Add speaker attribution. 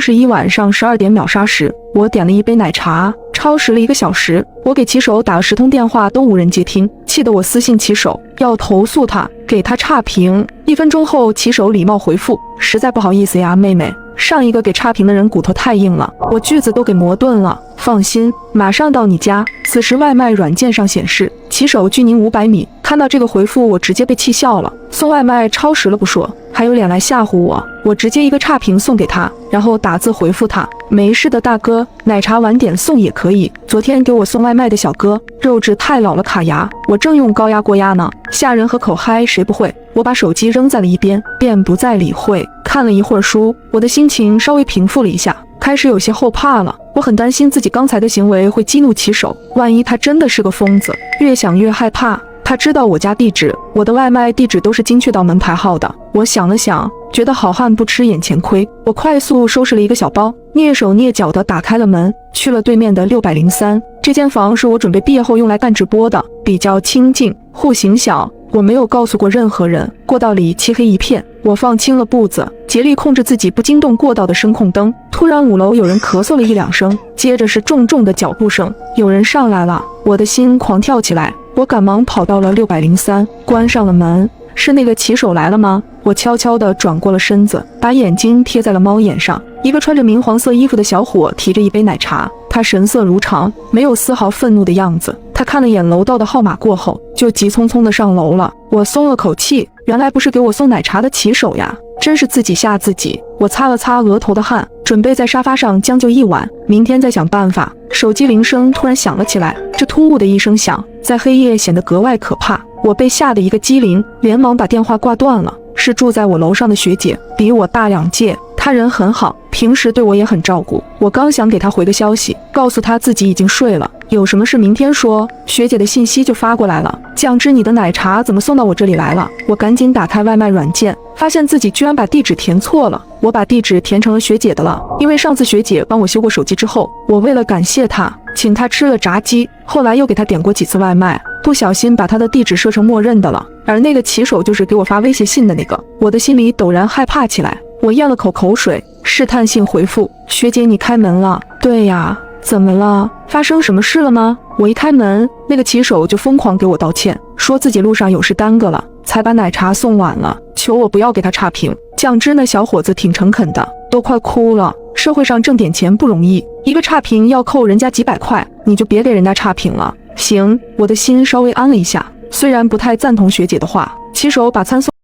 Speaker 1: 11晚上12点秒杀时，我点了一杯奶茶，超时了1个小时。我给骑手打了10通电话，都无人接听，气得我私信骑手要投诉他，给他差评。1分钟后，骑手礼貌回复：实在不好意思呀，妹妹，上一个给差评的人骨头太硬了，我句子都给磨钝了。放心，马上到你家。此时外卖软件上显示骑手距您500米。看到这个回复，我直接被气笑了。送外卖超时了不说，还有脸来吓唬我。我直接一个差评送给他，然后打字回复他：没事的大哥，奶茶晚点送也可以。昨天给我送外卖的小哥，肉质太老了卡牙，我正用高压锅压呢。吓人和口嗨谁不会？我把手机扔在了一边，便不再理会。看了一会儿书，我的心情稍微平复了一下，开始有些后怕了。我很担心自己刚才的行为会激怒骑手，万一他真的是个疯子。越想越害怕。他知道我家地址，我的外卖地址都是精确到门牌号的。我想了想，觉得好汉不吃眼前亏。我快速收拾了一个小包，蹑手蹑脚地打开了门，去了对面的603。这间房是我准备毕业后用来干直播的，比较清静，户型小。我没有告诉过任何人。过道里漆黑一片，我放轻了步子，竭力控制自己不惊动过道的声控灯。突然5楼有人咳嗽了1、2声，接着是重重的脚步声，有人上来了，我的心狂跳起来。我赶忙跑到了603，关上了门。是那个骑手来了吗？我悄悄地转过了身子，把眼睛贴在了猫眼上。一个穿着明黄色衣服的小伙提着一杯奶茶，他神色如常，没有丝毫愤怒的样子。他看了眼楼道的号码过后，就急匆匆地上楼了。我松了口气，原来不是给我送奶茶的骑手呀，真是自己吓自己。我擦了擦额头的汗，准备在沙发上将就一晚，明天再想办法。手机铃声突然响了起来，这突兀的一声响，在黑夜显得格外可怕。我被吓得一个机灵，连忙把电话挂断了。是住在我楼上的学姐，比我大2届，她人很好，平时对我也很照顾。我刚想给她回个消息，告诉她自己已经睡了，有什么事明天说，学姐的信息就发过来了：酱汁，你的奶茶怎么送到我这里来了？我赶紧打开外卖软件，发现自己居然把地址填错了。我把地址填成了学姐的了，因为上次学姐帮我修过手机之后，我为了感谢她，请她吃了炸鸡，后来又给她点过几次外卖，不小心把她的地址设成默认的了。而那个骑手就是给我发威胁信的那个，我的心里陡然害怕起来。我咽了口口水，试探性回复：学姐，你开门了？对呀，怎么了？发生什么事了吗？我一开门，那个骑手就疯狂给我道歉，说自己路上有事耽搁了，才把奶茶送晚了，求我不要给他差评。酱汁那小伙子挺诚恳的，都快哭了。社会上挣点钱不容易，一个差评要扣人家几百块，你就别给人家差评了。行，我的心稍微安了一下，虽然不太赞同学姐的话。骑手把餐送